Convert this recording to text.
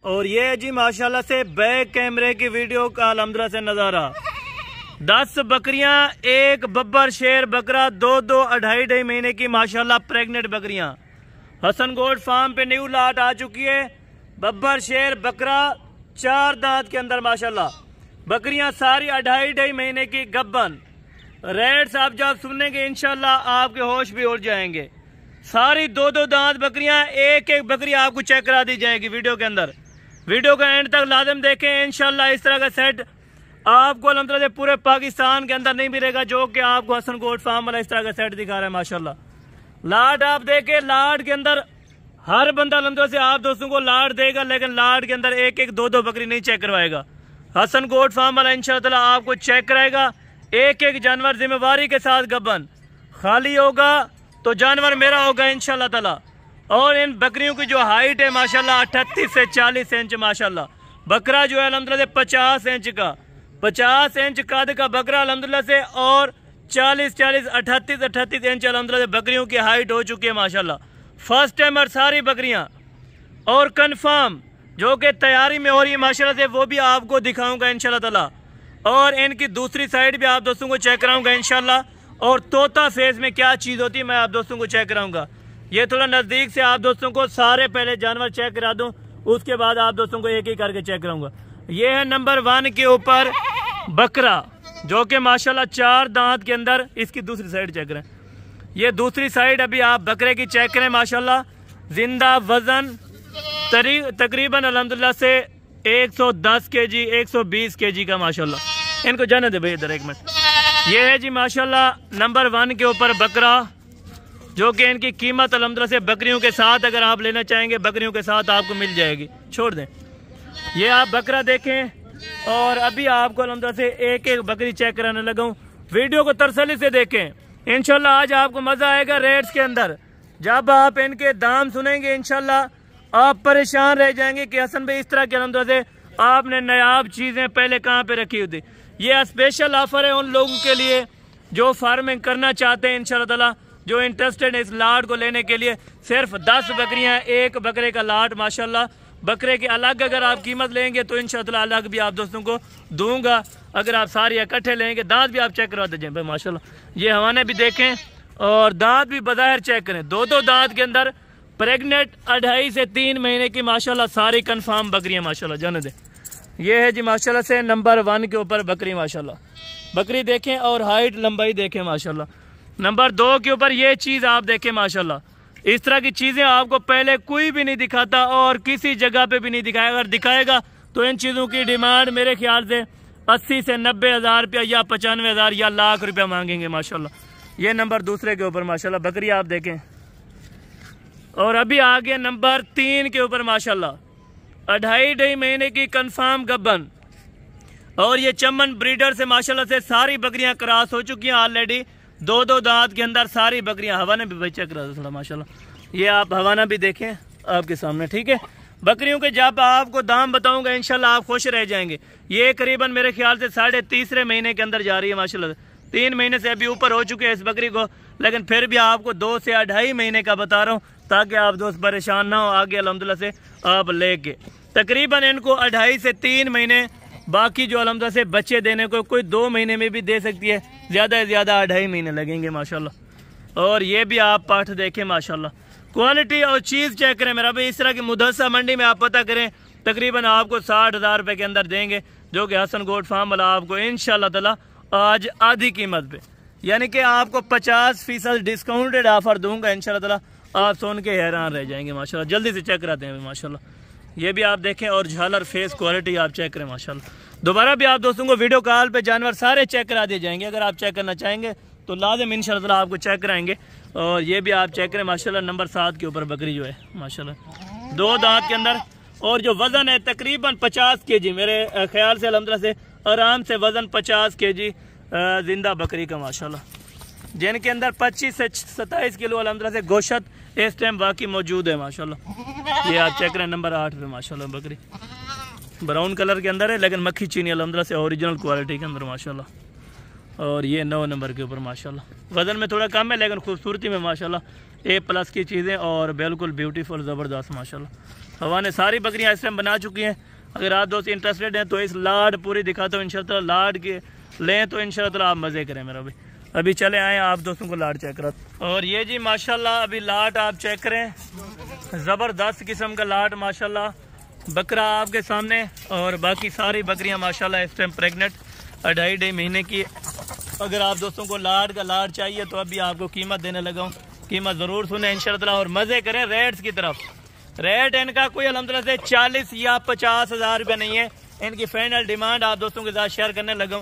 और ये जी माशाल्लाह से बैक कैमरे की वीडियो का अलहमदुलिल्लाह से नज़ारा। 10 बकरियां, एक बब्बर शेर बकरा, दो 2.5 महीने की माशाल्लाह प्रेग्नेंट बकरियां। हसन गोट फार्म पे न्यू लाट आ चुकी है। बब्बर शेर बकरा 4 दांत के अंदर माशाल्लाह। बकरियां सारी 2.5 महीने की गब्बन। रेट्स आप जब सुनेंगे इंशाल्लाह आपके होश भी उड़ जाएंगे। सारी 2 दांत बकरियां, एक एक बकरी आपको चेक करा दी जाएगी वीडियो के अंदर। वीडियो का एंड तक लाजम देखें। इंशाल्लाह इस तरह का सेट आपको अल्हम्दुलिल्लाह पूरे पाकिस्तान के अंदर नहीं मिलेगा, जो कि आपको हसन गोट फार्म वाला इस तरह का सेट दिखा रहा है माशाल्लाह। लाट आप देखें, लाट के अंदर हर बंदा अल्हम्दुलिल्लाह से आप दोस्तों को लाट देगा, लेकिन लाट के अंदर एक एक 2 बकरी नहीं चेक करवाएगा। हसन गोट फार्म वाला इंशाल्लाह आपको चेक कराएगा। एक एक जानवर जिम्मेवारी के साथ गबन। खाली होगा तो जानवर मेरा होगा इंशाल्लाह ताला। और इन बकरियों की जो हाइट है माशाल्लाह 38 से 40 इंच माशाल्लाह। बकरा जो है अल्हम्दुलिल्लाह 50 इंच का, 50 इंच कद का बकरा अल्हम्दुलिल्लाह से, और 40 38 इंच अल्हम्दुलिल्लाह बकरियों की हाइट हो चुकी है माशाल्लाह। फर्स्ट टाइमर सारी बकरियां और कंफर्म जो कि तैयारी में हो रही है माशाल्लाह से, वो भी आपको दिखाऊंगा इंशाल्लाह ताला। और इनकी दूसरी साइड भी आप दोस्तों को चेक कराऊंगा इंशाल्लाह। और तोता फेस में क्या चीज़ होती है मैं आप दोस्तों को चेक कराऊंगा। ये थोड़ा नज़दीक से आप दोस्तों को सारे पहले जानवर चेक करा दूं, उसके बाद आप दोस्तों को एक एक करके चेक कराऊंगा। ये है नंबर 1 के ऊपर बकरा, जो कि माशाल्लाह 4 दांत के अंदर। इसकी दूसरी साइड चेक करें। ये दूसरी साइड अभी आप बकरे की चेक करें माशाल्लाह। जिंदा वजन तकरीबन अल्हम्दुलिल्लाह से 110 केजी 120 केजी का माशाल्लाह। इनको जाने दे भाई इधर एक मिनट। ये है जी माशाल्लाह नंबर 1 के ऊपर बकरा, जो कि इनकी कीमत अल्हम्दुलिल्लाह से बकरियों के साथ अगर आप लेना चाहेंगे बकरियों के साथ आपको मिल जाएगी। छोड़ दें, ये आप बकरा देखें। और अभी आपको अल्हम्दुलिल्लाह से एक एक बकरी चेक कराने लगा हूँ। वीडियो को तसल्ली से देखें। इंशाल्लाह आज आपको मजा आएगा रेट्स के अंदर। जब आप इनके दाम सुनेंगे इंशाल्लाह आप परेशान रह जाएंगे कि हसन भाई इस तरह के अल्हम्दुलिल्लाह से आपने नायाब चीजें पहले कहाँ पे रखी हुई थी। ये स्पेशल ऑफर है उन लोगों के लिए जो फार्मिंग करना चाहते हैं इंशाल्लाह ताला, जो इंटरेस्टेड है इस लाट को लेने के लिए। सिर्फ 10 बकरियां, एक बकरे का लाट माशाल्लाह। बकरे के अलग अगर आप कीमत लेंगे तो इंशाल्लाह अलग भी आप दोस्तों को दूंगा। अगर आप सारी इकट्ठे लेंगे, दांत भी आप चेक करवा दीजिए भाई माशाल्लाह। ये हवाने भी देखें और दांत भी बज़ाहिर चेक करें। 2 दांत के अंदर प्रेग्नेंट 2.5 से 3 महीने की माशाल्लाह सारी कंफर्म बकरियां माशाल्लाह। जाने दे। ये है जी माशाल्लाह से नंबर 1 के ऊपर बकरी माशाल्लाह। बकरी देखें और हाइट लंबाई देखें माशाल्लाह। नंबर 2 के ऊपर ये चीज़ आप देखें माशाल्लाह। इस तरह की चीज़ें आपको पहले कोई भी नहीं दिखाता और किसी जगह पे भी नहीं दिखाएगा। अगर दिखाएगा तो इन चीज़ों की डिमांड मेरे ख्याल से 80 से 90 हज़ार रुपया या 95 हज़ार या लाख रुपया मांगेंगे माशाल्लाह। ये नंबर 2 के ऊपर माशाल्लाह बकरी आप देखें। और अभी आ गया नंबर 3 के ऊपर माशाल्लाह। 2.5 महीने की कंफर्म गब्बन। और ये चमन ब्रीडर से माशाल्लाह से सारी बकरियां क्रॉस हो चुकी हैं ऑलरेडी। 2 दांत के अंदर सारी बकरियां। हवाना भी बच्चा करा दो थोड़ा माशाल्लाह। ये आप हवाना भी देखें आपके सामने, ठीक है। बकरियों के जब आपको दाम बताऊंगा इंशाल्लाह आप खुश रह जाएंगे। ये करीबन मेरे ख्याल से 3.5 महीने के अंदर जा रही है माशाल्लाह। 3 महीने से अभी ऊपर हो चुके हैं इस बकरी को, लेकिन फिर भी आपको 2 से 2.5 महीने का बता रहा हूँ ताकि आप दोस्त परेशान ना हो आगे अल्हम्दुलिल्लाह से आप लेके। तकरीबन इनको 2.5 से 3 महीने, बाकी जो अल्हम्दुलिल्लाह से बच्चे देने को कोई 2 महीने में भी दे सकती है, ज़्यादा से ज़्यादा 2.5 महीने लगेंगे माशाल्लाह। और ये भी आप पाठ देखें माशाल्लाह। क्वालिटी और चीज़ चेक करें मेरा भाई। इस तरह की मुदस्सा मंडी में आप पता करें तकरीबन आपको 60 हज़ार रुपये के अंदर देंगे, जो कि हसन गोट फार्म वाला आपको इंशाल्लाह ताला आज आधी कीमत पे, यानी कि आपको 50% डिस्काउंटेड ऑफर दूंगा इंशाल्लाह ताला। आप सुन के हैरान रह जाएंगे माशाल्लाह। जल्दी से चेक कराते हैं माशाल्लाह। ये भी आप देखें और झालर फेस क्वालिटी आप चेक करें माशाल्लाह। दोबारा भी आप दोस्तों को वीडियो कॉल पे जानवर सारे चेक करा दिए जाएंगे। अगर आप चेक करना चाहेंगे तो लाजिम इंशाल्लाह ताला आपको चेक कराएंगे। और ये भी आप चेक करें माशाल्लाह। नंबर 7 के ऊपर बकरी जो है माशाल्लाह 2 दांत के अंदर। और जो वज़न है तकरीबन 50 केजी मेरे ख्याल से अल्हम्दुलिल्लाह से आराम से वज़न 50 केजी जिंदा बकरी का माशाल्लाह, जिनके अंदर 25 से 27 किलो अल्हम्दुलिल्लाह से गोश्त इस टाइम बाकी मौजूद है माशाल्लाह। ये आप चेक करें नंबर 8 पे माशाल्लाह बकरी। ब्राउन कलर के अंदर है लेकिन मक्खी चीनी अल्हम्दुलिल्लाह से ओरिजिनल क्वालिटी के अंदर माशाल्लाह। और ये 9 नंबर के ऊपर माशाल्लाह। वज़न में थोड़ा कम है लेकिन खूबसूरती में माशाल्लाह A+ की चीज़ें और बिल्कुल ब्यूटीफुल ज़बरदस्त माशाल्लाह। हवा ने सारी बकरियां इस टाइम बना चुकी हैं। अगर आप दोस्त इंटरेस्टेड हैं तो इस लाड पूरी दिखाता हूँ इंशाल्लाह। लाड के लें तो इंशाल्लाह आप मज़े करें मेरा भाई। अभी चले आए आप दोस्तों को लाड चेक करा। और ये जी माशाल्लाह अभी लाड आप चेक करें, ज़बरदस्त किस्म का लाड माशाल्लाह बकरा आपके सामने। और बाकी सारी बकरियां माशाल्लाह इस टाइम प्रेग्नेंट 2.5 महीने की। अगर आप दोस्तों को लाड का लाड चाहिए तो अभी आपको कीमत देने लगा हूँ, कीमत ज़रूर सुने इंशाल्लाह और मज़े करें। रेट्स की तरफ, रेट इनका कोई अल्हम्दुलिल्लाह से 40 या 50 हज़ार रुपये नहीं है। इनकी फाइनल डिमांड आप दोस्तों के साथ शेयर करने लगा हूँ